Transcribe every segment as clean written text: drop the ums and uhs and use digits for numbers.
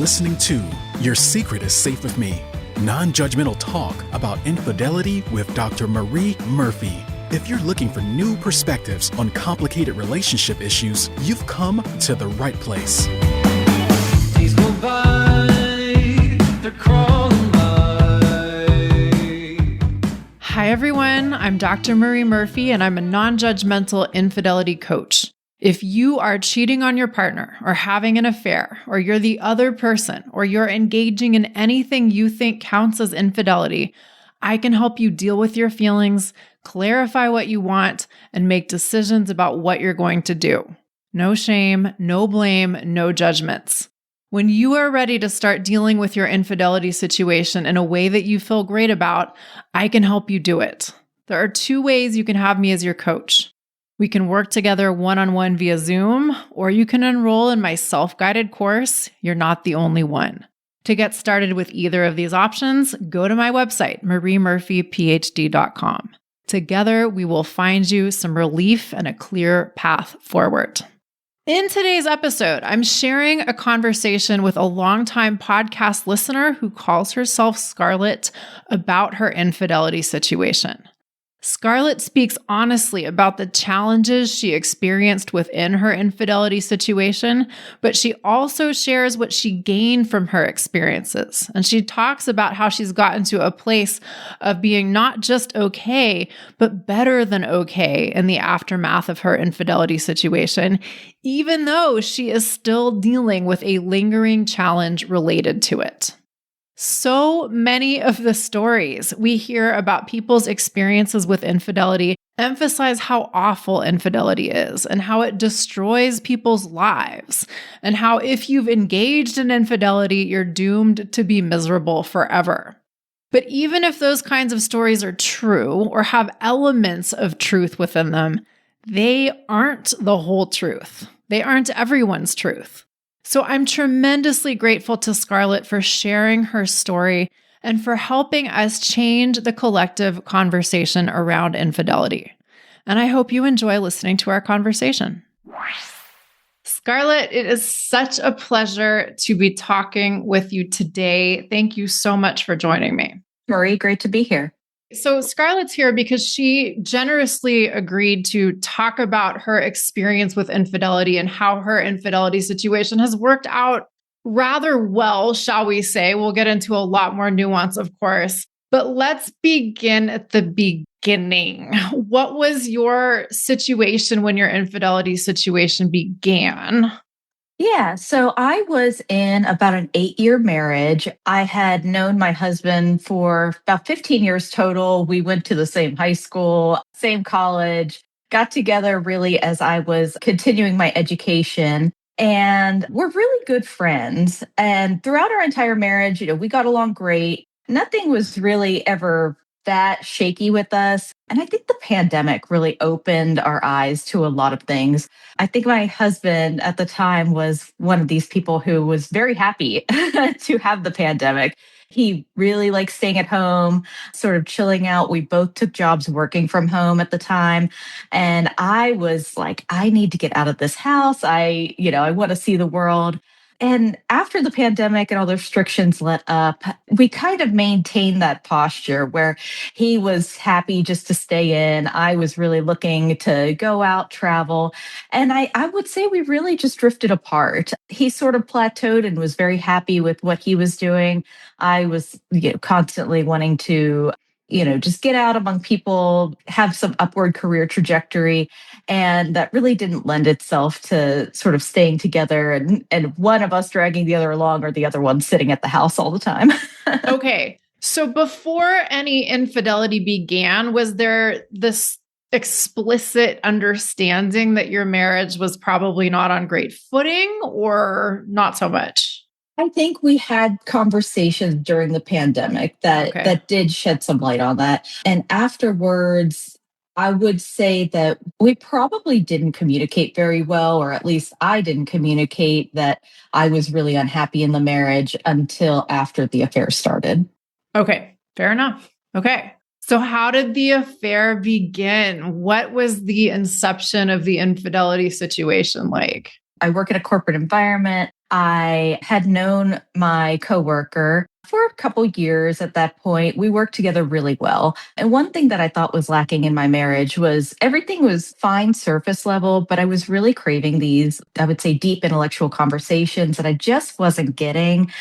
listening to Your Secret is Safe with Me, non-judgmental talk about infidelity with Dr. Marie Murphy. If you're looking for new perspectives on complicated relationship issues, you've come to the right place. Days go by, they're crawling by. Hi, everyone. I'm Dr. Marie Murphy, and I'm a non-judgmental infidelity coach. If you are cheating on your partner or having an affair, or you're the other person, or you're engaging in anything you think counts as infidelity, I can help you deal with your feelings, clarify what you want, and make decisions about what you're going to do. No shame, no blame, no judgments. When you are ready to start dealing with your infidelity situation in a way that you feel great about, I can help you do it. There are 2 ways you can have me as your coach. We can work together one-on-one via Zoom, or you can enroll in my self-guided course, You're Not the Only One. To get started with either of these options, go to my website, mariemurphyphd.com. Together, we will find you some relief and a clear path forward. In today's episode, I'm sharing a conversation with a longtime podcast listener who calls herself Scarlett about her infidelity situation. Scarlett speaks honestly about the challenges she experienced within her infidelity situation, but she also shares what she gained from her experiences. And she talks about how she's gotten to a place of being not just okay, but better than okay in the aftermath of her infidelity situation, even though she is still dealing with a lingering challenge related to it. So many of the stories we hear about people's experiences with infidelity emphasize how awful infidelity is and how it destroys people's lives, and how if you've engaged in infidelity, you're doomed to be miserable forever. But even if those kinds of stories are true or have elements of truth within them, they aren't the whole truth. They aren't everyone's truth. So I'm tremendously grateful to Scarlett for sharing her story and for helping us change the collective conversation around infidelity. And I hope you enjoy listening to our conversation. Scarlett, it is such a pleasure to be talking with you today. Thank you so much for joining me. Marie, great to be here. So Scarlett's here because she generously agreed to talk about her experience with infidelity and how her infidelity situation has worked out rather well, shall we say. We'll get into a lot more nuance, of course. But let's begin at the beginning. What was your situation when your infidelity situation began? Yeah, so I was in about an 8-year marriage. I had known my husband for about 15 years total. We went to the same high school, same college, got together really as I was continuing my education. And we're really good friends. And throughout our entire marriage, we got along great. Nothing was really ever that shaky with us. And I think the pandemic really opened our eyes to a lot of things. I think my husband at the time was one of these people who was very happy to have the pandemic. He really liked staying at home, sort of chilling out. We both took jobs working from home at the time. And I was like, I need to get out of this house. I want to see the world. And after the pandemic and all the restrictions let up, we kind of maintained that posture where he was happy just to stay in. I was really looking to go out, travel. And I would say we really just drifted apart. He sort of plateaued and was very happy with what he was doing. I was constantly wanting to just get out among people, have some upward career trajectory. And that really didn't lend itself to sort of staying together and one of us dragging the other along or the other one sitting at the house all the time. Okay. So before any infidelity began, was there this explicit understanding that your marriage was probably not on great footing, or not so much? I think we had conversations during the pandemic that did shed some light on that. And afterwards, I would say that we probably didn't communicate very well, or at least I didn't communicate that I was really unhappy in the marriage until after the affair started. Okay, fair enough. Okay. So how did the affair begin? What was the inception of the infidelity situation like? I work in a corporate environment. I had known my coworker for a couple years at that point. We worked together really well. And one thing that I thought was lacking in my marriage was everything was fine surface level, but I was really craving these, I would say, deep intellectual conversations that I just wasn't getting.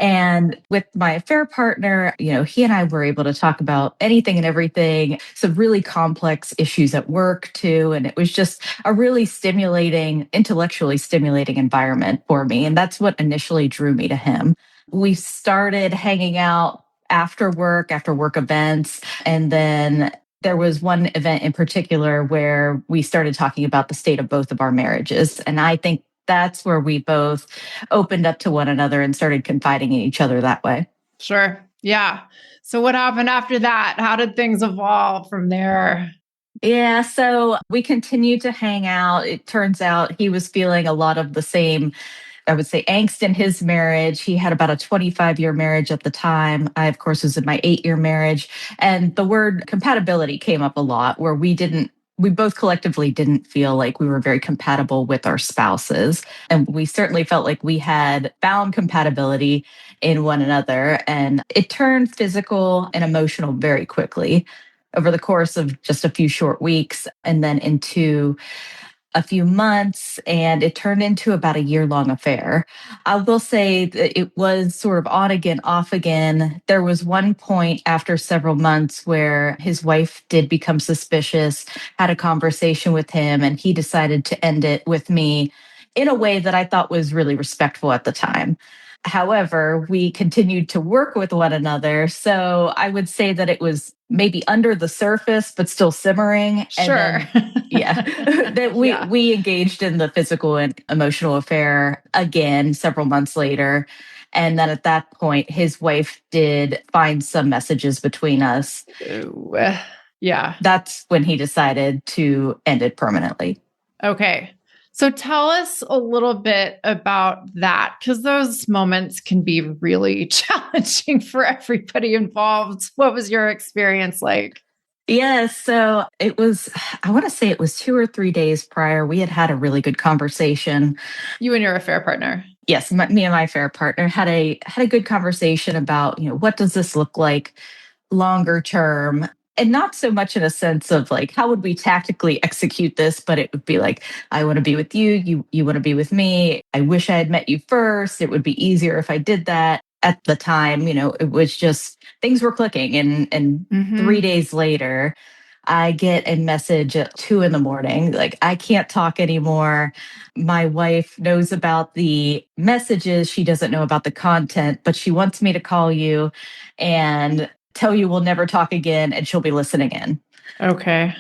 And with my affair partner, he and I were able to talk about anything and everything, some really complex issues at work too. And it was just a really stimulating, intellectually stimulating environment for me. And that's what initially drew me to him. We started hanging out after work events. And then there was one event in particular where we started talking about the state of both of our marriages. And I think that's where we both opened up to one another and started confiding in each other that way. Sure. Yeah. So what happened after that? How did things evolve from there? Yeah, so we continued to hang out. It turns out he was feeling a lot of the same, I would say, angst in his marriage. He had about a 25-year marriage at the time. I, of course, was in my 8-year marriage. And the word compatibility came up a lot, where we both collectively didn't feel like we were very compatible with our spouses. And we certainly felt like we had found compatibility in one another. And it turned physical and emotional very quickly over the course of just a few short weeks, and then into a few months, and it turned into about a year-long affair. I will say that it was sort of on again, off again. There was one point after several months where his wife did become suspicious, had a conversation with him, and he decided to end it with me in a way that I thought was really respectful at the time. However, we continued to work with one another. So I would say that it was maybe under the surface, but still simmering. Sure. That we engaged in the physical and emotional affair again several months later. And then at that point, his wife did find some messages between us. Ooh, yeah. That's when he decided to end it permanently. Okay. So tell us a little bit about that, because those moments can be really challenging for everybody involved. What was your experience like? Yes. So I want to say it was 2 or 3 days prior. We had a really good conversation. You and your affair partner. Yes, me and my affair partner had a good conversation about, what does this look like longer term? And not so much in a sense of like, how would we tactically execute this? But it would be like, I want to be with you. You want to be with me. I wish I had met you first. It would be easier if I did that. At the time, it was just things were clicking. And 3 days later, I get a message at 2 a.m. Like, I can't talk anymore. My wife knows about the messages. She doesn't know about the content, but she wants me to call you and tell you we'll never talk again, and she'll be listening in. Okay.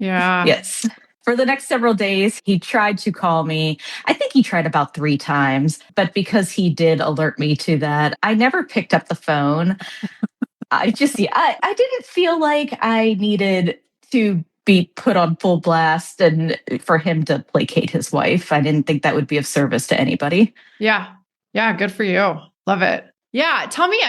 Yeah. Yes. For the next several days, he tried to call me. I think he tried about 3 times, but because he did alert me to that, I never picked up the phone. I didn't feel like I needed to be put on full blast and for him to placate his wife. I didn't think that would be of service to anybody. Yeah. Yeah. Good for you. Love it. Yeah. Tell me,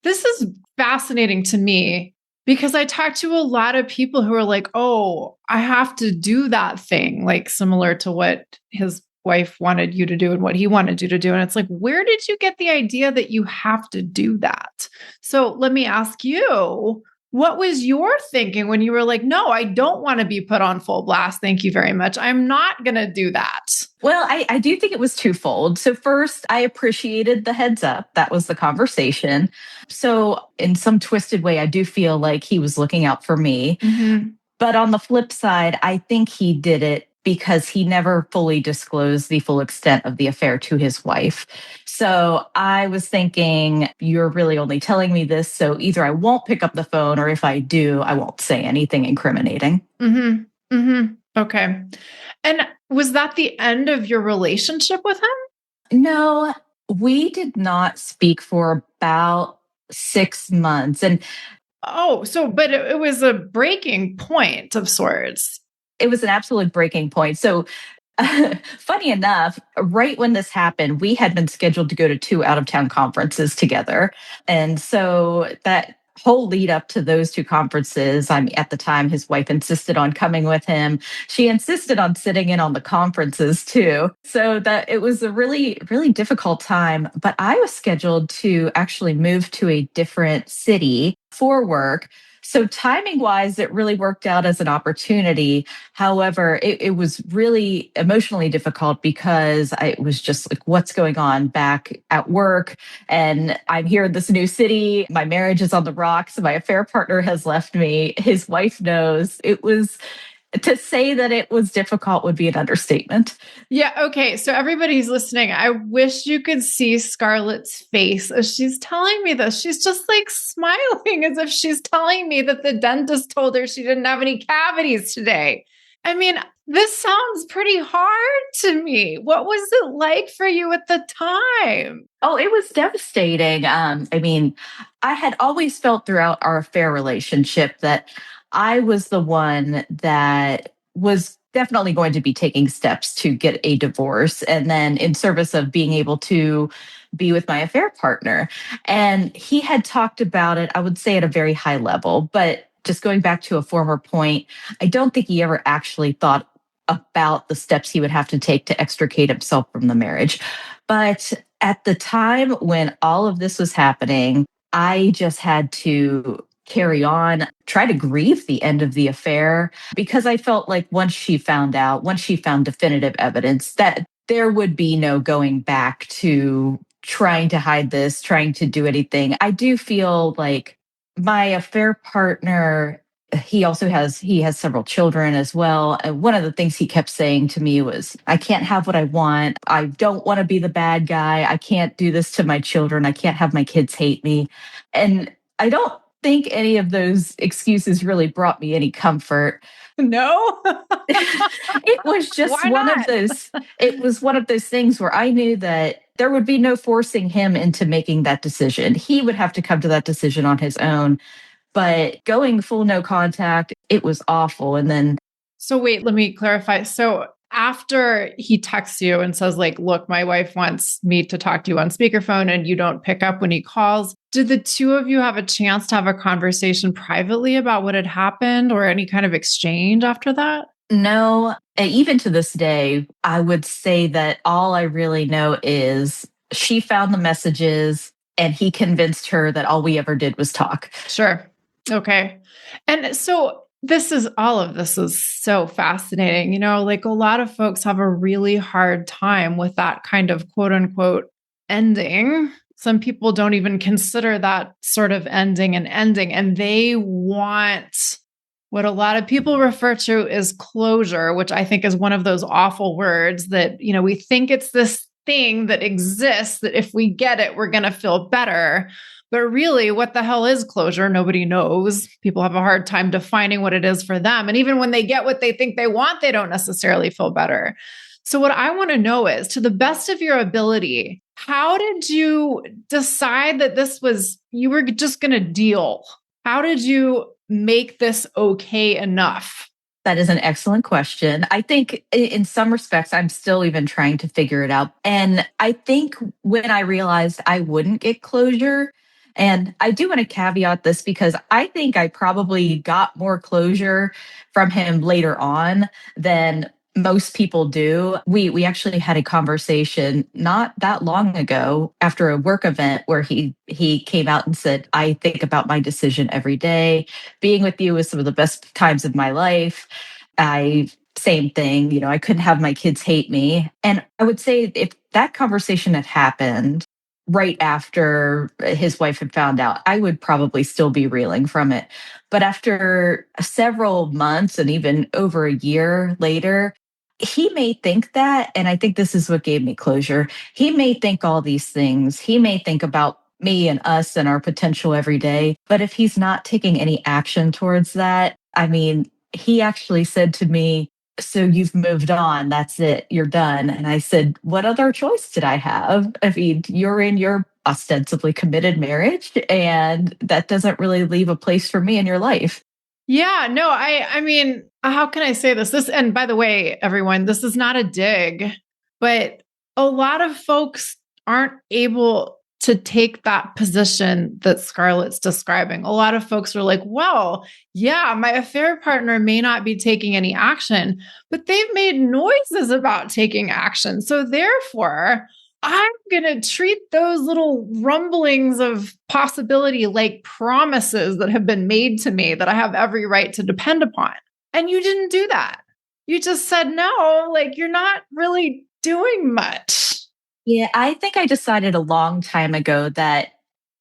this is fascinating to me because I talk to a lot of people who are like, oh, I have to do that thing, like similar to what his wife wanted you to do and what he wanted you to do. And it's like, where did you get the idea that you have to do that? So let me ask you, what was your thinking when you were like, no, I don't want to be put on full blast. Thank you very much. I'm not going to do that. Well, I do think it was twofold. So first, I appreciated the heads up. That was the conversation. So in some twisted way, I do feel like he was looking out for me. Mm-hmm. But on the flip side, I think he did it because he never fully disclosed the full extent of the affair to his wife. So I was thinking, you're really only telling me this. So either I won't pick up the phone, or if I do, I won't say anything incriminating. Mm-hmm. Mm-hmm. Okay. And was that the end of your relationship with him? No, we did not speak for about 6 months. And but it was a breaking point of sorts. it was an absolute breaking point. So funny enough, right when this happened, we had been scheduled to go to 2 out-of-town conferences together. And so that whole lead up to those two conferences, at the time, his wife insisted on coming with him. She insisted on sitting in on the conferences too. So that it was a really, really difficult time. But I was scheduled to actually move to a different city for work. So timing wise, it really worked out as an opportunity. However, it was really emotionally difficult because I was just like, what's going on back at work? And I'm here in this new city. My marriage is on the rocks. My affair partner has left me. His wife knows. It was, to say that it was difficult would be an understatement. Yeah. Okay. So everybody's listening. I wish you could see Scarlett's face as she's telling me this. She's just like smiling as if she's telling me that the dentist told her she didn't have any cavities today. I mean, this sounds pretty hard to me. What was it like for you at the time? Oh, it was devastating. I had always felt throughout our affair relationship that I was the one that was definitely going to be taking steps to get a divorce, and then in service of being able to be with my affair partner. And he had talked about it, I would say, at a very high level. But just going back to a former point, I don't think he ever actually thought about the steps he would have to take to extricate himself from the marriage. But at the time when all of this was happening, I just had to carry on, try to grieve the end of the affair, because I felt like once she found out, once she found definitive evidence, that there would be no going back to trying to hide this, trying to do anything. I do feel like my affair partner, he has several children as well. And one of the things he kept saying to me was, I can't have what I want. I don't want to be the bad guy. I can't do this to my children. I can't have my kids hate me. And I don't think any of those excuses really brought me any comfort. No. It was just Why one of not? those, it was one of those things where I knew that there would be no forcing him into making that decision. He would have to come to that decision on his own. But going full no contact, it was awful. And then So wait, let me clarify. So after he texts you and says, like, look, my wife wants me to talk to you on speakerphone and you don't pick up when he calls, did the two of you have a chance to have a conversation privately about what had happened or any kind of exchange after that? no, even to this day, I would say that all I really know is she found the messages and he convinced her that all we ever did was talk. Sure. Okay. And so all of this is so fascinating. You know, like a lot of folks have a really hard time with that kind of quote unquote ending. Some people don't even consider that sort of ending an ending, and they want what a lot of people refer to as closure, which I think is one of those awful words that, you know, we think it's this thing that exists that if we get it, we're going to feel better. But really, what the hell is closure? Nobody knows. People have a hard time defining what it is for them. And even when they get what they think they want, they don't necessarily feel better. So, what I want to know is, to the best of your ability, how did you decide that you were just going to deal? How did you make this okay enough? That is an excellent question. I think in some respects, I'm still even trying to figure it out. And I think when I realized I wouldn't get closure, and I do want to caveat this because I think I probably got more closure from him later on than most people do. We actually had a conversation not that long ago after a work event where he came out and said, I think about my decision every day. Being with you was some of the best times of my life. Same thing, I couldn't have my kids hate me. And I would say if that conversation had happened right after his wife had found out, I would probably still be reeling from it. But after several months and even over a year later, he may think that, and I think this is what gave me closure. He may think all these things. He may think about me and us and our potential every day. But if he's not taking any action towards that, he actually said to me, so you've moved on. That's it. You're done. And I said, what other choice did I have? You're in your ostensibly committed marriage, and that doesn't really leave a place for me in your life. Yeah, no, I mean, how can I say this? And by the way, everyone, this is not a dig, but a lot of folks aren't able to take that position that Scarlett's describing. A lot of folks are like, well, yeah, my affair partner may not be taking any action, but they've made noises about taking action. So therefore, I'm going to treat those little rumblings of possibility like promises that have been made to me that I have every right to depend upon. And you didn't do that. You just said, no, like you're not really doing much. Yeah, I think I decided a long time ago that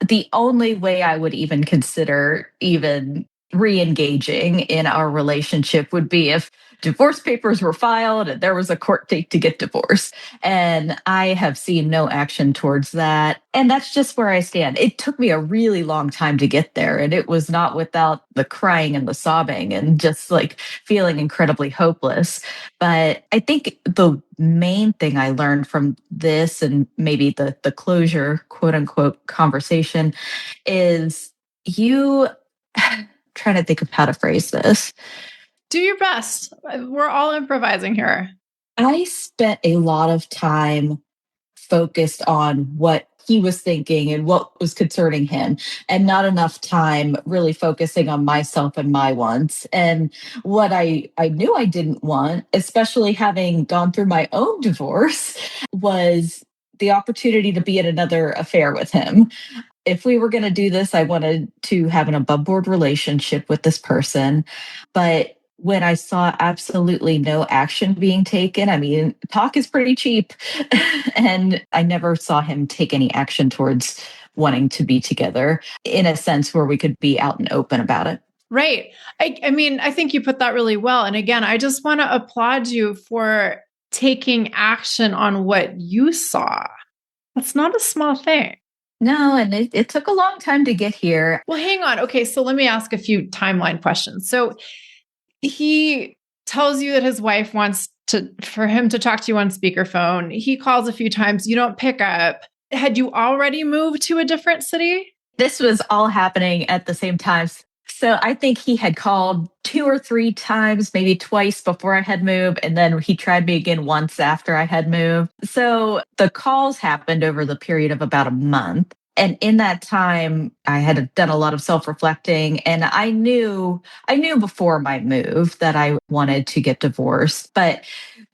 the only way I would even consider even re-engaging in our relationship would be if divorce papers were filed and there was a court date to get divorced. And I have seen no action towards that. And that's just where I stand. It took me a really long time to get there. And it was not without the crying and the sobbing and just like feeling incredibly hopeless. But I think the main thing I learned from this and maybe the closure, quote unquote, conversation is you trying to think of how to phrase this. Do your best. We're all improvising here. I spent a lot of time focused on what he was thinking and what was concerning him, and not enough time really focusing on myself and my wants. And what I knew I didn't want, especially having gone through my own divorce, was the opportunity to be in another affair with him. If we were going to do this, I wanted to have an above board relationship with this person. But when I saw absolutely no action being taken, I mean, talk is pretty cheap. And I never saw him take any action towards wanting to be together in a sense where we could be out and open about it. Right. I mean, I think you put that really well. And again, I just want to applaud you for taking action on what you saw. That's not a small thing. No, and it took a long time to get here. Well, hang on. Okay, so let me ask a few timeline questions. So he tells you that his wife wants for him to talk to you on speakerphone. He calls a few times. You don't pick up. Had you already moved to a different city? This was all happening at the same time. So I think he had called 2 or 3 times, maybe twice before I had moved. And then he tried me again once after I had moved. So the calls happened over the period of about a month. And in that time, I had done a lot of self-reflecting, and I knew before my move that I wanted to get divorced. But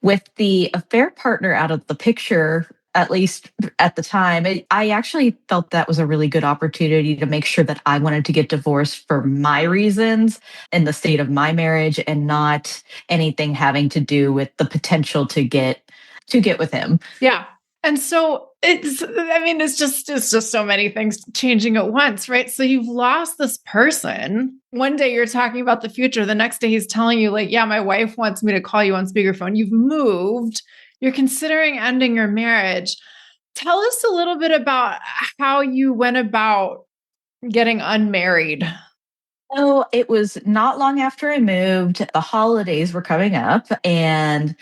with the affair partner out of the picture, at least at the time, I actually felt that was a really good opportunity to make sure that I wanted to get divorced for my reasons and the state of my marriage, and not anything having to do with the potential to get with him. Yeah. And so it's just so many things changing at once, right? So you've lost this person. One day you're talking about the future. The next day he's telling you like, yeah, my wife wants me to call you on speakerphone. You've moved. You're considering ending your marriage. Tell us a little bit about how you went about getting unmarried. Oh, it was not long after I moved. The holidays were coming up, and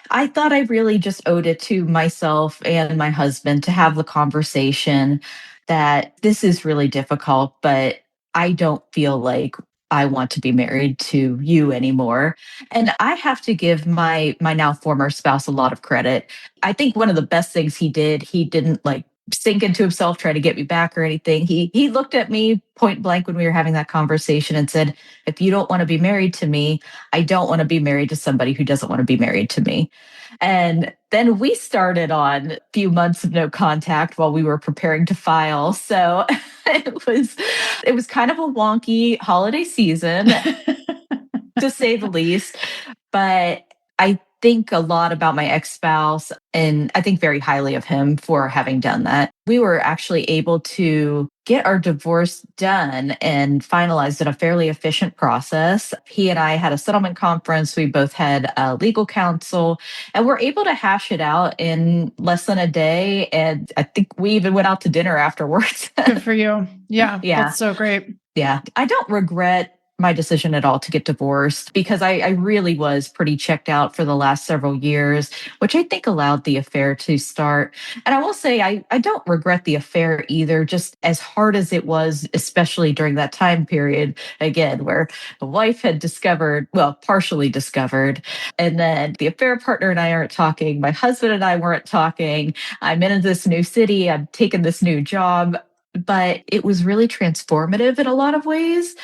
I thought I really just owed it to myself and my husband to have the conversation that this is really difficult, but I don't feel like I want to be married to you anymore. And I have to give my now former spouse a lot of credit. I think one of the best things he did, he didn't like sink into himself, try to get me back or anything. He looked at me point blank when we were having that conversation and said, if you don't want to be married to me, I don't want to be married to somebody who doesn't want to be married to me. And then we started on a few months of no contact while we were preparing to file. So it was kind of a wonky holiday season, to say the least. But I think a lot about my ex-spouse, and I think very highly of him for having done that. We were actually able to get our divorce done and finalized in a fairly efficient process. He and I had a settlement conference. We both had legal counsel, and we're able to hash it out in less than a day. And I think we even went out to dinner afterwards. Good for you. Yeah. Yeah. That's so great. Yeah. I don't regret my decision at all to get divorced because I really was pretty checked out for the last several years, which I think allowed the affair to start. And I will say, I don't regret the affair either, just as hard as it was, especially during that time period, again, where the wife had discovered, well, partially discovered, and then the affair partner and I aren't talking. My husband and I weren't talking. I'm in this new city. I'm taking this new job. But it was really transformative in a lot of ways.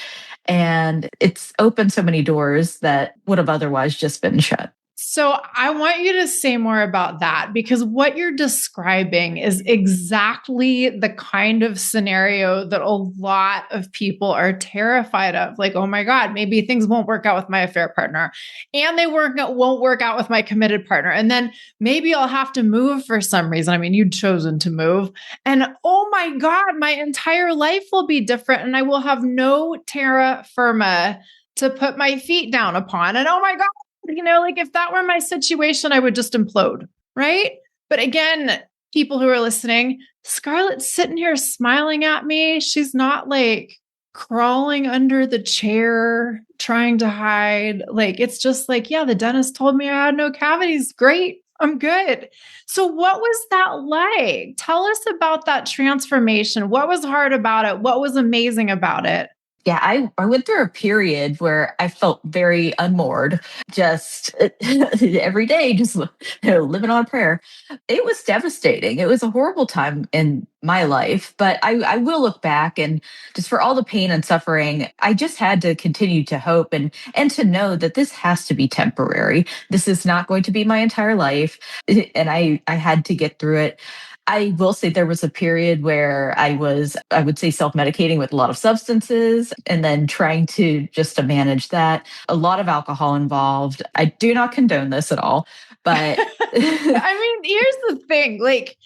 And it's opened so many doors that would have otherwise just been shut. So I want you to say more about that because what you're describing is exactly the kind of scenario that a lot of people are terrified of. Like, oh my God, maybe things won't work out with my affair partner and they won't work out with my committed partner. And then maybe I'll have to move for some reason. I mean, you'd chosen to move. And oh my God, my entire life will be different and I will have no terra firma to put my feet down upon. And oh my God, like if that were my situation, I would just implode, right? But again, people who are listening, Scarlett's sitting here smiling at me. She's not like crawling under the chair, trying to hide. Like, it's just like, yeah, the dentist told me I had no cavities. Great. I'm good. So what was that like? Tell us about that transformation. What was hard about it? What was amazing about it? Yeah, I went through a period where I felt very unmoored, just every day, just living on prayer. It was devastating. It was a horrible time in my life, but I will look back and just for all the pain and suffering, I just had to continue to hope and to know that this has to be temporary. This is not going to be my entire life, and I had to get through it. I will say there was a period where I would say, self-medicating with a lot of substances and then trying to manage that. A lot of alcohol involved. I do not condone this at all, but I mean, here's the thing, like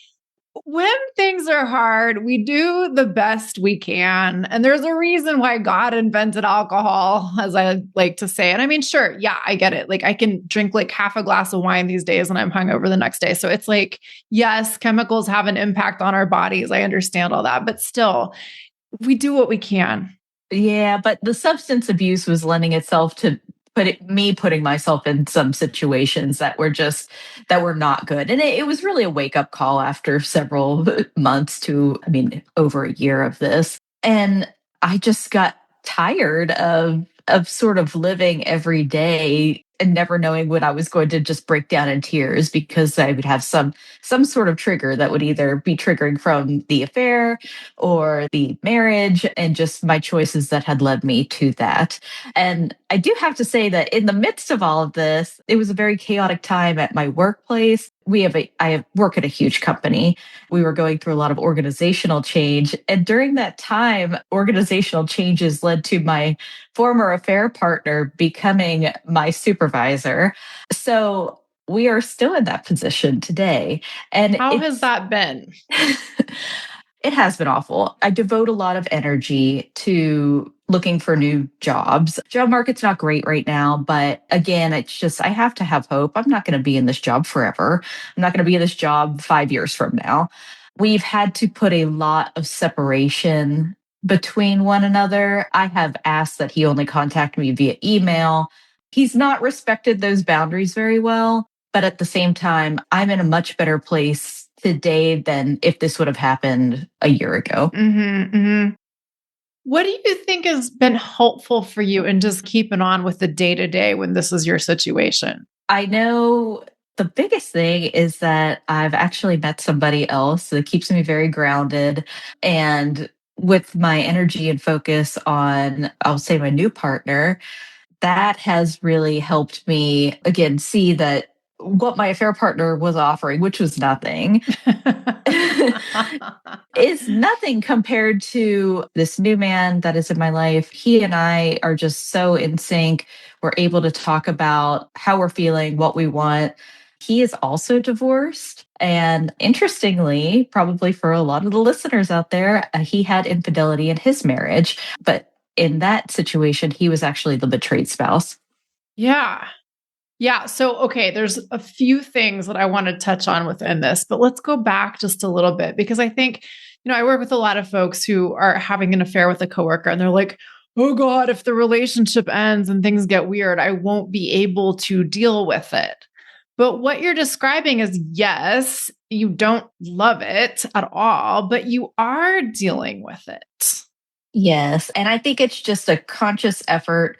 when things are hard, we do the best we can. And there's a reason why God invented alcohol, as I like to say. And I mean, sure, yeah, I get it. Like I can drink like half a glass of wine these days and I'm hungover the next day. So it's like, yes, chemicals have an impact on our bodies. I understand all that, but still, we do what we can. Yeah, but the substance abuse was lending itself to me putting myself in some situations that were not good. And it was really a wake up call after several months to, I mean, over a year of this. And I just got tired of sort of living every day and never knowing when I was going to just break down in tears because I would have some sort of trigger that would either be triggering from the affair or the marriage and just my choices that had led me to that. And I do have to say that in the midst of all of this, it was a very chaotic time at my workplace. I work at a huge company. We were going through a lot of organizational change. And during that time, organizational changes led to my former affair partner becoming my supervisor. So we are still in that position today. And how has that been? It has been awful. I devote a lot of energy to looking for new jobs. Job market's not great right now, but again, it's just, I have to have hope. I'm not going to be in this job forever. I'm not going to be in this job 5 years from now. We've had to put a lot of separation between one another. I have asked that he only contact me via email. He's not respected those boundaries very well, but at the same time, I'm in a much better place today than if this would have happened a year ago. Mm-hmm, mm-hmm. What do you think has been helpful for you in just keeping on with the day-to-day when this is your situation? I know the biggest thing is that I've actually met somebody else that keeps me very grounded. And with my energy and focus on, I'll say, my new partner, that has really helped me, again, see that what my affair partner was offering, which was nothing, is nothing compared to this new man that is in my life. He and I are just so in sync. We're able to talk about how we're feeling, what we want. He is also divorced. And interestingly, probably for a lot of the listeners out there, he had infidelity in his marriage. But in that situation, he was actually the betrayed spouse. Yeah. Yeah. So, okay, there's a few things that I want to touch on within this, but let's go back just a little bit because I think, I work with a lot of folks who are having an affair with a coworker and they're like, oh God, if the relationship ends and things get weird, I won't be able to deal with it. But what you're describing is yes, you don't love it at all, but you are dealing with it. Yes. And I think it's just a conscious effort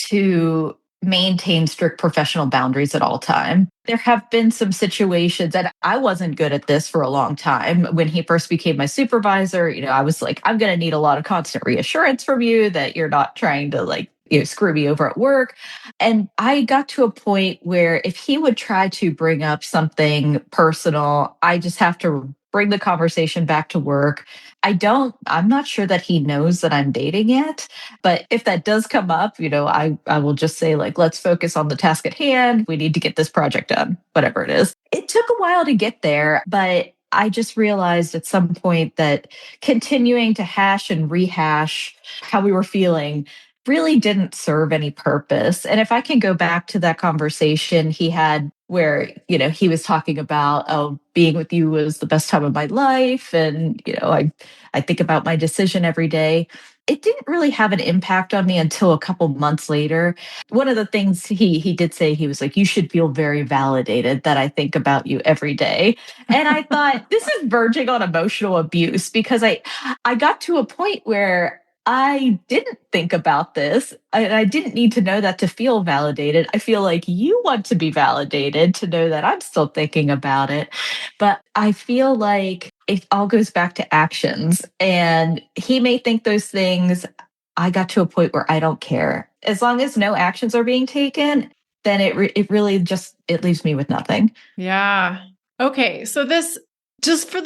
to maintain strict professional boundaries at all time. There have been some situations that I wasn't good at this for a long time. When he first became my supervisor, I was like, I'm going to need a lot of constant reassurance from you that you're not trying to screw me over at work. And I got to a point where if he would try to bring up something personal, I just have to bring the conversation back to work. I'm not sure that he knows that I'm dating yet. But if that does come up, I will just say, like, let's focus on the task at hand. We need to get this project done, whatever it is. It took a while to get there, but I just realized at some point that continuing to hash and rehash how we were feeling really didn't serve any purpose. And if I can go back to that conversation he had where, he was talking about, oh, being with you was the best time of my life. And, I think about my decision every day. It didn't really have an impact on me until a couple months later. One of the things he did say, he was like, you should feel very validated that I think about you every day. And I thought, this is verging on emotional abuse, because I got to a point where I didn't think about this. I didn't need to know that to feel validated. I feel like you want to be validated to know that I'm still thinking about it. But I feel like it all goes back to actions. And he may think those things. I got to a point where I don't care. As long as no actions are being taken, then it really just, it leaves me with nothing. Yeah. Okay. So this, just for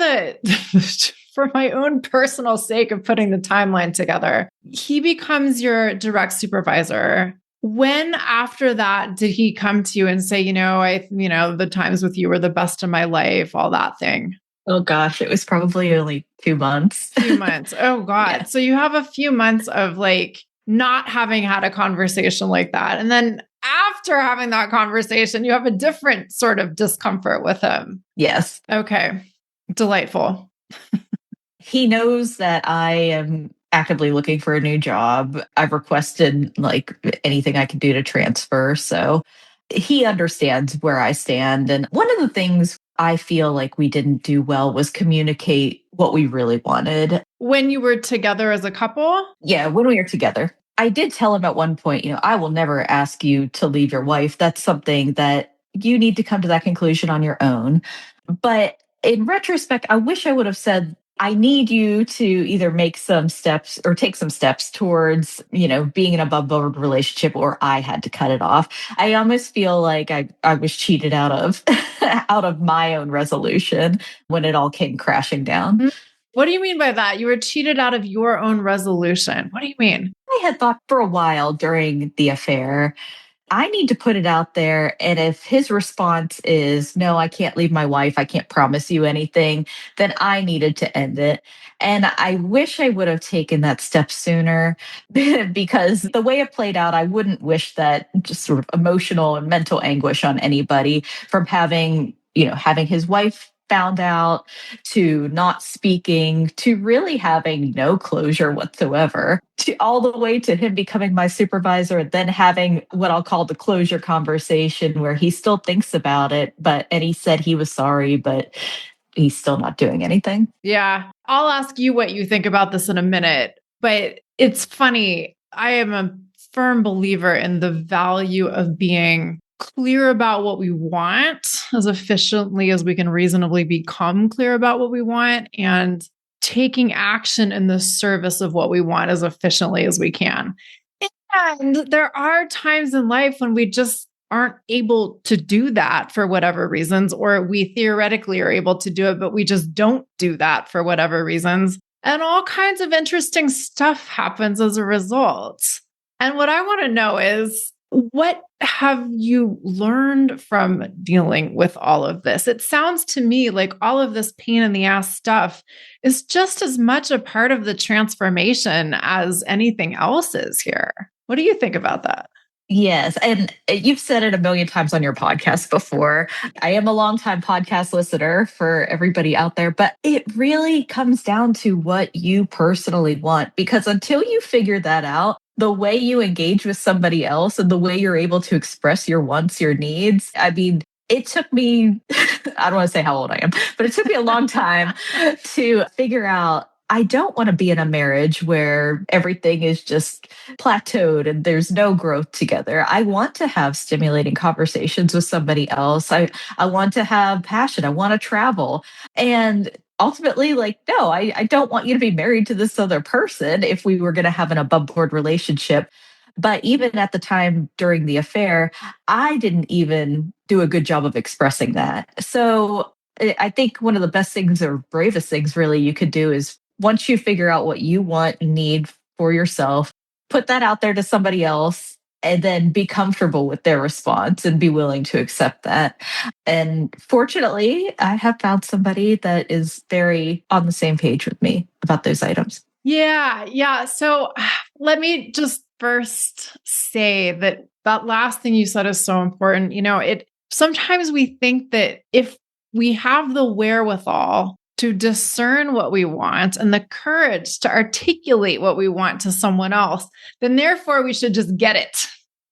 for my own personal sake of putting the timeline together, he becomes your direct supervisor. When after that did he come to you and say, the times with you were the best of my life, all that thing? Oh gosh, it was probably only 2 months. 2 months. Oh God. Yeah. So you have a few months of not having had a conversation like that. And then after having that conversation, you have a different sort of discomfort with him. Yes. Okay. Delightful. He knows that I am actively looking for a new job. I've requested anything I can do to transfer. So he understands where I stand. And one of the things I feel like we didn't do well was communicate what we really wanted. When you were together as a couple? Yeah, when we were together. I did tell him at one point, I will never ask you to leave your wife. That's something that you need to come to that conclusion on your own. But in retrospect, I wish I would have said, I need you to either make some steps or take some steps towards, being in a above board relationship, or I had to cut it off. I almost feel like I was cheated out of out of my own resolution when it all came crashing down. What do you mean by that? You were cheated out of your own resolution. What do you mean? I had thought for a while during the affair, I need to put it out there. And if his response is, no, I can't leave my wife, I can't promise you anything, then I needed to end it. And I wish I would have taken that step sooner, because the way it played out, I wouldn't wish that just sort of emotional and mental anguish on anybody from having his wife found out, to not speaking, to really having no closure whatsoever, to all the way to him becoming my supervisor, then having what I'll call the closure conversation where he still thinks about it, and he said he was sorry, but he's still not doing anything. Yeah. I'll ask you what you think about this in a minute, but it's funny. I am a firm believer in the value of being clear about what we want as efficiently as we can reasonably become clear about what we want, and taking action in the service of what we want as efficiently as we can. And there are times in life when we just aren't able to do that for whatever reasons, or we theoretically are able to do it, but we just don't do that for whatever reasons. And all kinds of interesting stuff happens as a result. And what I want to know is, what have you learned from dealing with all of this? It sounds to me like all of this pain in the ass stuff is just as much a part of the transformation as anything else is here. What do you think about that? Yes. And you've said it a million times on your podcast before. I am a longtime podcast listener for everybody out there, but it really comes down to what you personally want, because until you figure that out, the way you engage with somebody else and the way you're able to express your wants, your needs. I mean, it took me, I don't want to say how old I am, but it took me a long time to figure out I don't want to be in a marriage where everything is just plateaued and there's no growth together. I want to have stimulating conversations with somebody else. I want to have passion. I want to travel. And ultimately, like, no, I don't want you to be married to this other person if we were going to have an above board relationship. But even at the time during the affair, I didn't even do a good job of expressing that. So I think one of the best things or bravest things really you could do is once you figure out what you want and need for yourself, put that out there to somebody else and then be comfortable with their response and be willing to accept that. And fortunately, I have found somebody that is very on the same page with me about those items. Yeah. Yeah. So let me just first say that that last thing you said is so important. Sometimes we think that if we have the wherewithal to discern what we want and the courage to articulate what we want to someone else, then therefore we should just get it.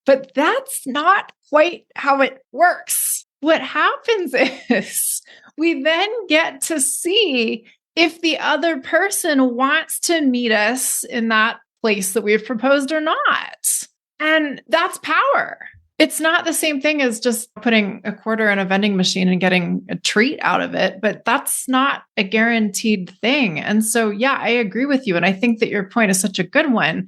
But that's not quite how it works. What happens is we then get to see if the other person wants to meet us in that place that we've proposed or not. And that's power. It's not the same thing as just putting a quarter in a vending machine and getting a treat out of it, but that's not a guaranteed thing. And so, yeah, I agree with you. And I think that your point is such a good one.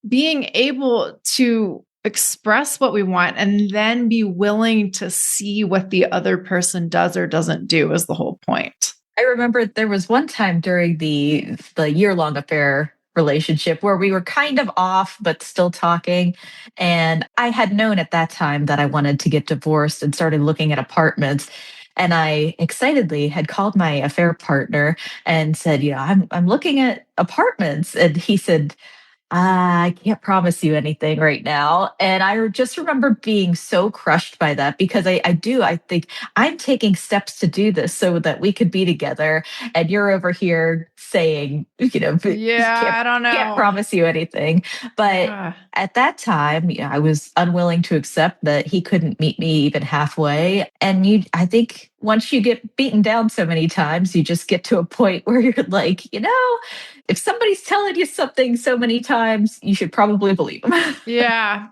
Being able to express what we want and then be willing to see what the other person does or doesn't do is the whole point. I remember there was one time during the year-long affair relationship where we were kind of off but still talking, and I had known at that time that I wanted to get divorced and started looking at apartments, and I excitedly had called my affair partner and said, I'm looking at apartments, and he said, I can't promise you anything right now. And I just remember being so crushed by that because I think I'm taking steps to do this so that we could be together. And you're over here saying, I don't know. Can't promise you anything. But at that time, I was unwilling to accept that he couldn't meet me even halfway. And I think once you get beaten down so many times, you just get to a point where you're like, if somebody's telling you something so many times, you should probably believe them. Yeah.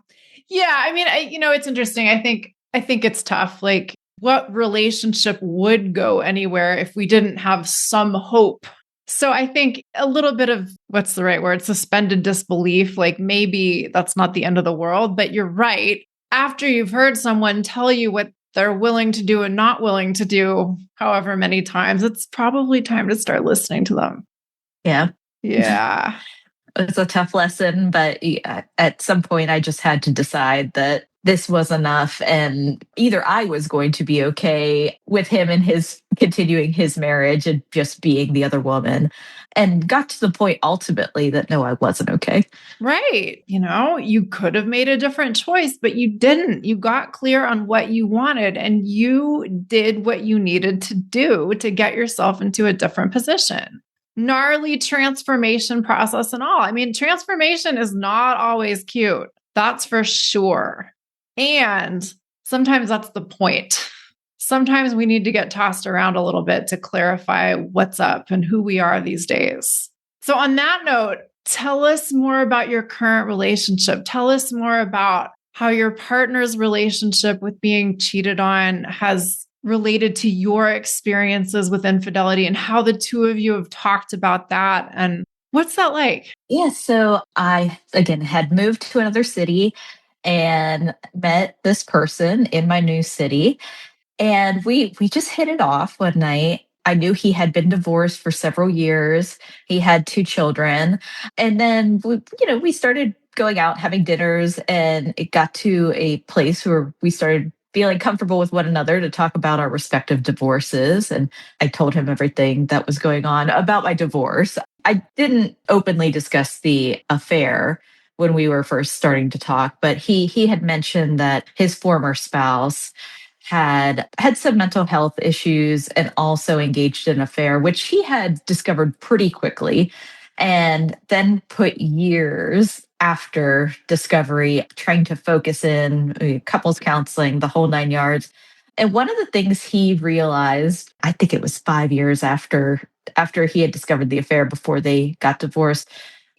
Yeah. I mean, it's interesting. I think it's tough. Like, what relationship would go anywhere if we didn't have some hope? So I think a little bit of, what's the right word? Suspended disbelief. Like, maybe that's not the end of the world, but you're right. After you've heard someone tell you what they're willing to do and not willing to do, however many times, it's probably time to start listening to them. Yeah. Yeah. It's a tough lesson, but at some point I just had to decide that this was enough. And either I was going to be okay with him and his continuing his marriage and just being the other woman, and got to the point ultimately that no, I wasn't okay. Right. You could have made a different choice, but you didn't. You got clear on what you wanted and you did what you needed to do to get yourself into a different position. Gnarly transformation process and all. I mean, transformation is not always cute. That's for sure. And sometimes that's the point. Sometimes we need to get tossed around a little bit to clarify what's up and who we are these days. So on that note, tell us more about your current relationship. Tell us more about how your partner's relationship with being cheated on has related to your experiences with infidelity and how the two of you have talked about that. And what's that like? Yeah. So I, again, had moved to another city and met this person in my new city. And we just hit it off one night. I knew he had been divorced for several years. He had 2 children. And then we started going out, having dinners, and it got to a place where we started feeling comfortable with one another to talk about our respective divorces. And I told him everything that was going on about my divorce. I didn't openly discuss the affair when we were first starting to talk, but he had mentioned that his former spouse had some mental health issues and also engaged in an affair, which he had discovered pretty quickly. and then put years after discovery trying to focus in couples counseling, the whole 9 yards. And one of the things he realized, I think it was 5 years after he had discovered the affair before they got divorced,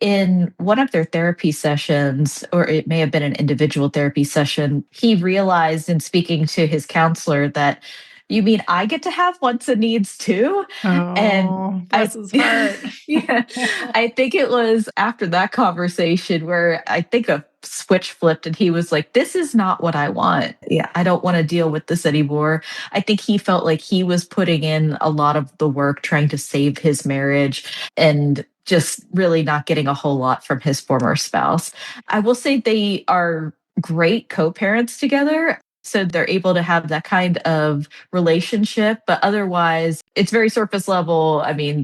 in one of their therapy sessions, or it may have been an individual therapy session, he realized in speaking to his counselor that, you mean I get to have wants and needs too? And Oh, bless his heart. yeah, I think it was after that conversation where I think a switch flipped and he was like, this is not what I want. Yeah, I don't want to deal with this anymore. I think he felt like he was putting in a lot of the work trying to save his marriage and just really not getting a whole lot from his former spouse. I will say they are great co parents together. So they're able to have that kind of relationship, but otherwise it's very surface level. I mean,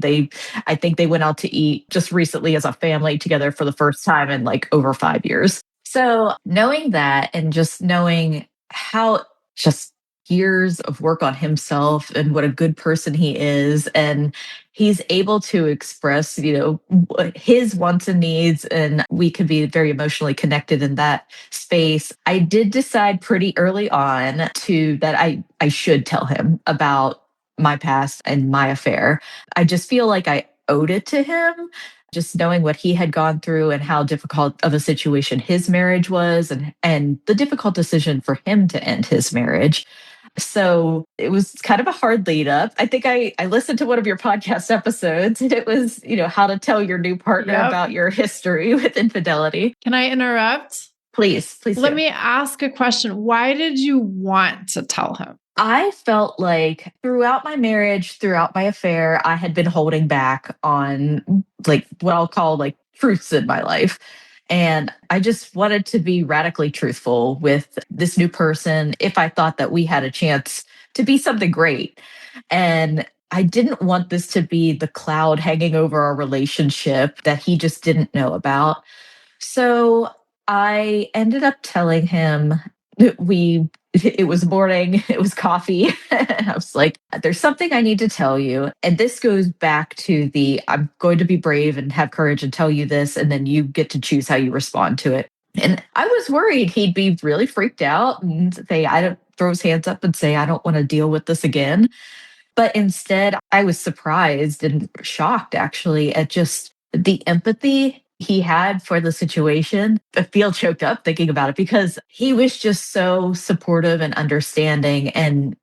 I think they went out to eat just recently as a family together for the first time in like over 5 years. So knowing that and just knowing how just years of work on himself and what a good person he is, and he's able to express, his wants and needs, and we could be very emotionally connected in that space. I did decide pretty early on to that I should tell him about my past and my affair. I just feel like I owed it to him, just knowing what he had gone through and how difficult of a situation his marriage was, and the difficult decision for him to end his marriage. So it was kind of a hard lead up. I think I listened to one of your podcast episodes, and it was, how to tell your new partner Yep. about your history with infidelity. Can I interrupt? Please Let do. me ask a question. Why did you want to tell him? I felt like throughout my marriage, throughout my affair, I had been holding back on like what I'll call like truths in my life. And I just wanted to be radically truthful with this new person if I thought that we had a chance to be something great. And I didn't want this to be the cloud hanging over our relationship that he just didn't know about. So I ended up telling him that it was morning, it was coffee. I was like, there's something I need to tell you. And this goes back to I'm going to be brave and have courage and tell you this, and then you get to choose how you respond to it. And I was worried he'd be really freaked out and throw his hands up and say, I don't want to deal with this again. But instead, I was surprised and shocked actually at just the empathy he had for the situation. I feel choked up thinking about it because he was just so supportive and understanding. And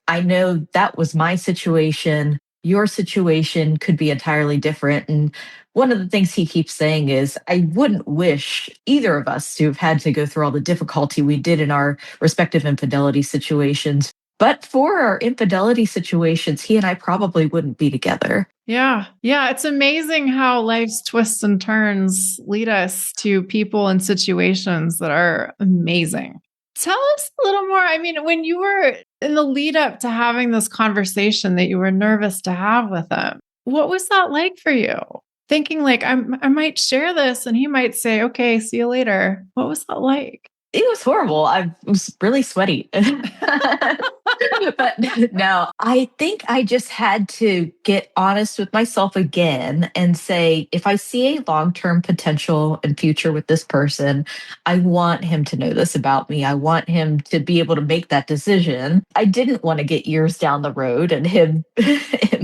I know that was my situation. Your situation could be entirely different. And one of the things he keeps saying is, I wouldn't wish either of us to have had to go through all the difficulty we did in our respective infidelity situations. But for our infidelity situations, he and I probably wouldn't be together. Yeah. Yeah. It's amazing how life's twists and turns lead us to people and situations that are amazing. Tell us a little more. I mean, when you were in the lead up to having this conversation that you were nervous to have with him, what was that like for you? Thinking like, I might share this and he might say, okay, see you later. What was that like? It was horrible. I was really sweaty. But no, I think I just had to get honest with myself again and say, if I see a long-term potential and future with this person, I want him to know this about me. I want him to be able to make that decision. I didn't want to get years down the road and him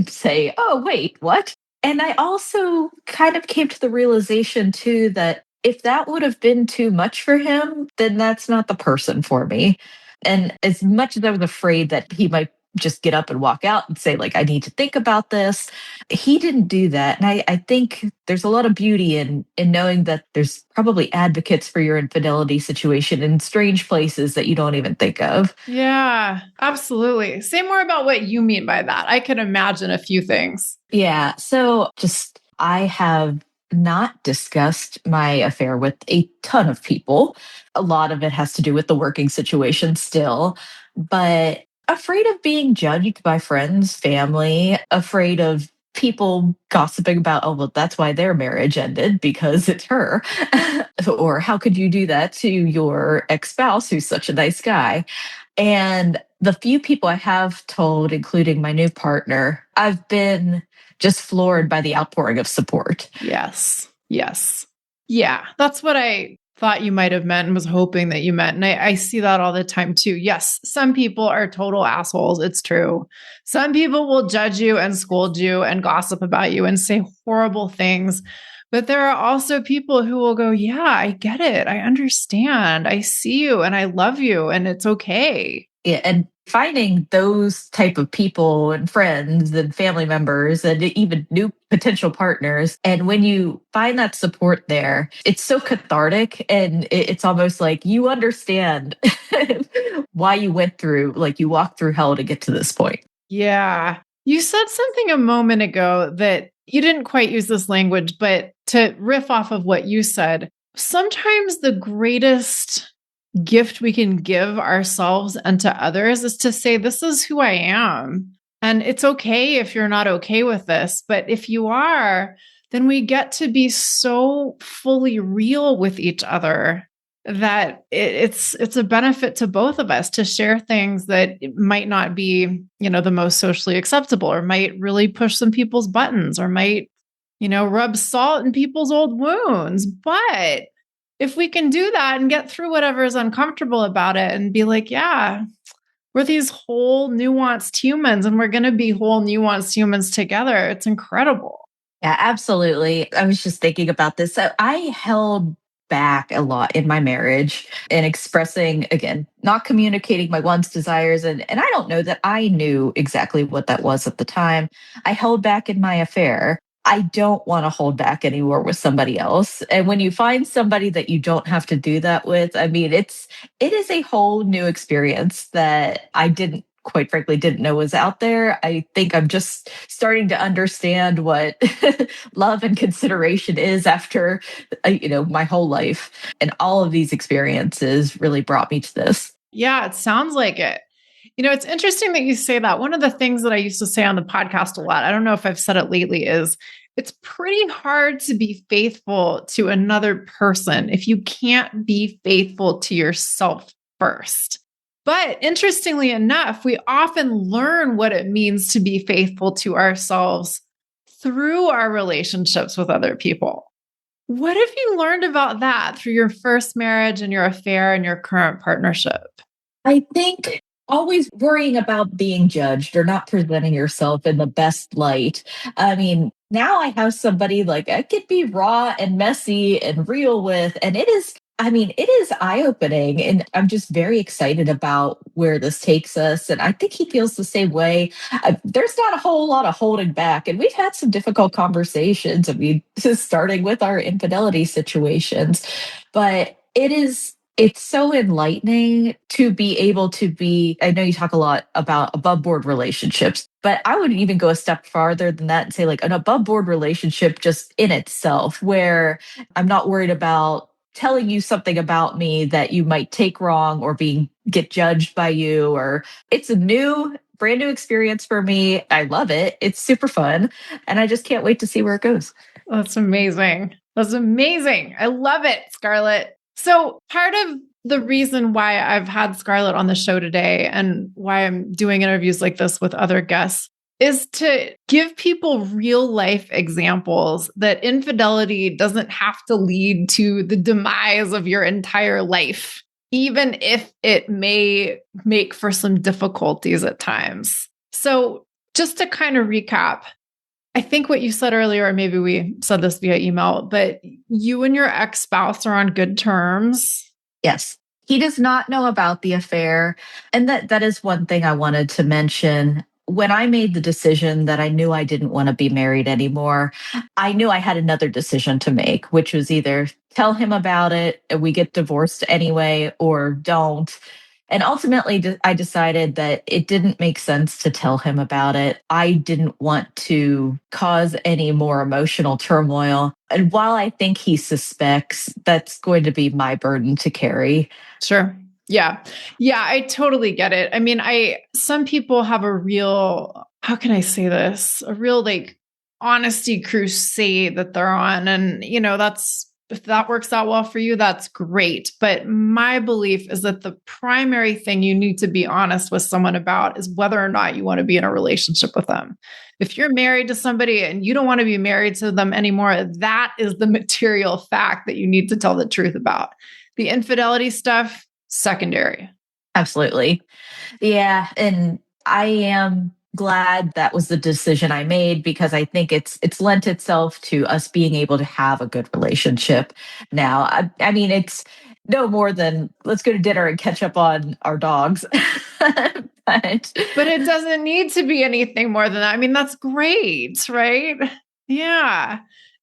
say, oh, wait, what? And I also kind of came to the realization too that if that would have been too much for him, then that's not the person for me. And as much as I was afraid that he might just get up and walk out and say, like, I need to think about this, he didn't do that. And I think there's a lot of beauty in knowing that there's probably advocates for your infidelity situation in strange places that you don't even think of. Yeah, absolutely. Say more about what you mean by that. I can imagine a few things. Yeah. So I have not discussed my affair with a ton of people. A lot of it has to do with the working situation still, but afraid of being judged by friends, family, afraid of people gossiping about, oh, well, that's why their marriage ended because it's her. Or how could you do that to your ex-spouse who's such a nice guy? And the few people I have told, including my new partner, I've been just floored by the outpouring of support. Yes. Yes. Yeah. That's what I thought you might have meant and was hoping that you meant. And I see that all the time too. Yes. Some people are total assholes. It's true. Some people will judge you and scold you and gossip about you and say horrible things. But there are also people who will go, yeah, I get it. I understand. I see you and I love you and it's okay. Yeah, and finding those type of people and friends and family members and even new potential partners, and when you find that support there, it's so cathartic, and it's almost like you understand why you went through, like you walked through hell to get to this point. Yeah. You said something a moment ago that you didn't quite use this language, but to riff off of what you said, sometimes the greatest gift we can give ourselves and to others is to say, this is who I am. And it's okay if you're not okay with this. But if you are, then we get to be so fully real with each other that it's a benefit to both of us to share things that might not be, the most socially acceptable, or might really push some people's buttons, or might, rub salt in people's old wounds. But if we can do that and get through whatever is uncomfortable about it and be like, yeah, we're these whole nuanced humans and we're going to be whole nuanced humans together. It's incredible. Yeah, absolutely. I was just thinking about this. So I held back a lot in my marriage and expressing, again, not communicating my wants, desires. And I don't know that I knew exactly what that was at the time. I held back in my affair. I don't want to hold back anymore with somebody else. And when you find somebody that you don't have to do that with, I mean, it is a whole new experience that I quite frankly didn't know was out there. I think I'm just starting to understand what love and consideration is after my whole life, and all of these experiences really brought me to this. Yeah, it sounds like it. It's interesting that you say that. One of the things that I used to say on the podcast a lot, I don't know if I've said it lately, is it's pretty hard to be faithful to another person if you can't be faithful to yourself first. But interestingly enough, we often learn what it means to be faithful to ourselves through our relationships with other people. What have you learned about that through your first marriage and your affair and your current partnership? I think always worrying about being judged or not presenting yourself in the best light. I mean, now I have somebody like I could be raw and messy and real with, and it is eye opening. And I'm just very excited about where this takes us. And I think he feels the same way. There's not a whole lot of holding back. And we've had some difficult conversations. I mean, starting with our infidelity situations, but it's so enlightening to be able to be. I know you talk a lot about above board relationships, but I would even go a step farther than that and say like an above board relationship just in itself, where I'm not worried about telling you something about me that you might take wrong or get judged by you. Or it's a brand new experience for me. I love it. It's super fun. And I just can't wait to see where it goes. That's amazing. That's amazing. I love it, Scarlett. So part of the reason why I've had Scarlett on the show today and why I'm doing interviews like this with other guests is to give people real life examples that infidelity doesn't have to lead to the demise of your entire life, even if it may make for some difficulties at times. So just to kind of recap, I think what you said earlier, or maybe we said this via email, but you and your ex-spouse are on good terms. Yes. He does not know about the affair. And that is one thing I wanted to mention. When I made the decision that I knew I didn't want to be married anymore, I knew I had another decision to make, which was either tell him about it and we get divorced anyway, or don't. And ultimately, I decided that it didn't make sense to tell him about it. I didn't want to cause any more emotional turmoil. And while I think he suspects, that's going to be my burden to carry. Sure. Yeah. Yeah, I totally get it. I mean, some people have a real, how can I say this? A real like honesty crusade that they're on. And, that's If that works out well for you, that's great. But my belief is that the primary thing you need to be honest with someone about is whether or not you want to be in a relationship with them. If you're married to somebody and you don't want to be married to them anymore, that is the material fact that you need to tell the truth about. The infidelity stuff, secondary. Absolutely. Yeah. And I am glad that was the decision I made because I think it's lent itself to us being able to have a good relationship now. I mean, it's no more than let's go to dinner and catch up on our dogs. But it doesn't need to be anything more than that. I mean, that's great, right? Yeah.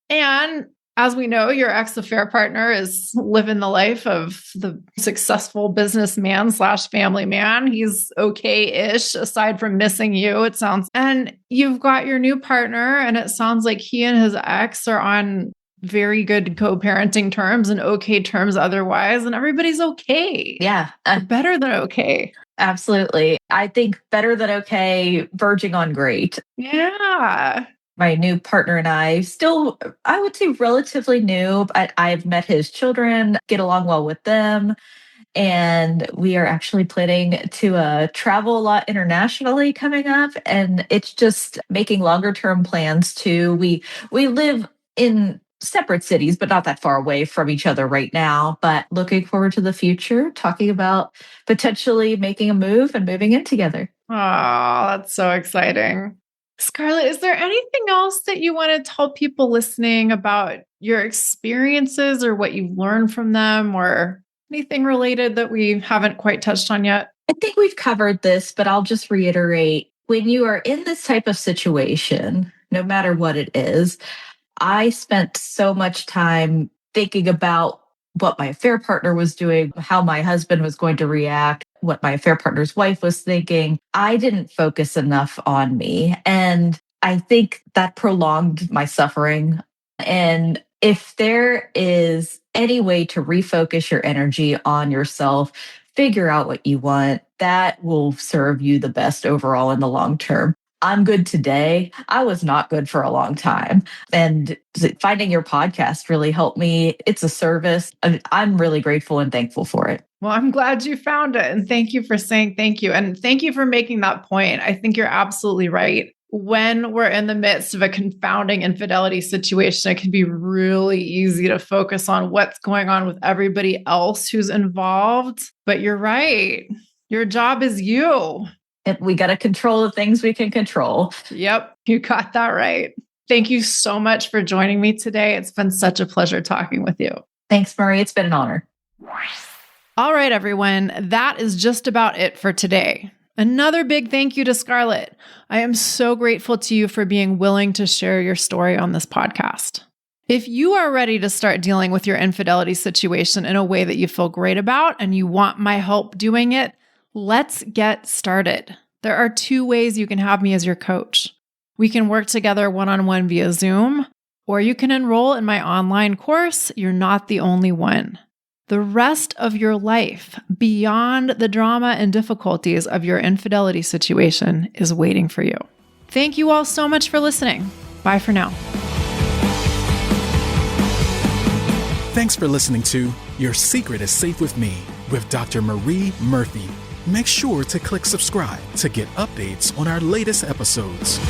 And as we know, your ex-affair partner is living the life of the successful businessman / family man. He's okay-ish, aside from missing you, it sounds. And you've got your new partner, and it sounds like he and his ex are on very good co-parenting terms and okay terms otherwise, and everybody's okay. Yeah. Better than okay. Absolutely. I think better than okay, verging on great. Yeah. My new partner and I still, I would say relatively new, but I've met his children, get along well with them. And we are actually planning to travel a lot internationally coming up. And it's just making longer term plans too. We live in separate cities, but not that far away from each other right now. But looking forward to the future, talking about potentially making a move and moving in together. Oh, that's so exciting. Scarlett, is there anything else that you want to tell people listening about your experiences or what you've learned from them or anything related that we haven't quite touched on yet? I think we've covered this, but I'll just reiterate when you are in this type of situation, no matter what it is, I spent so much time thinking about what my affair partner was doing, how my husband was going to react, what my affair partner's wife was thinking. I didn't focus enough on me. And I think that prolonged my suffering. And if there is any way to refocus your energy on yourself, figure out what you want, that will serve you the best overall in the long term. I'm good today. I was not good for a long time. And finding your podcast really helped me. It's a service. I'm really grateful and thankful for it. Well, I'm glad you found it. And thank you for saying thank you. And thank you for making that point. I think you're absolutely right. When we're in the midst of a confounding infidelity situation, it can be really easy to focus on what's going on with everybody else who's involved. But you're right. Your job is you. And we got to control the things we can control. Yep, you got that right. Thank you so much for joining me today. It's been such a pleasure talking with you. Thanks, Marie. It's been an honor. All right, everyone. That is just about it for today. Another big thank you to Scarlett. I am so grateful to you for being willing to share your story on this podcast. If you are ready to start dealing with your infidelity situation in a way that you feel great about and you want my help doing it, let's get started. There are 2 ways you can have me as your coach. We can work together one-on-one via Zoom, or you can enroll in my online course, You're Not the Only One. The rest of your life, beyond the drama and difficulties of your infidelity situation, is waiting for you. Thank you all so much for listening. Bye for now. Thanks for listening to Your Secret is Safe with Me with Dr. Marie Murphy. Make sure to click subscribe to get updates on our latest episodes.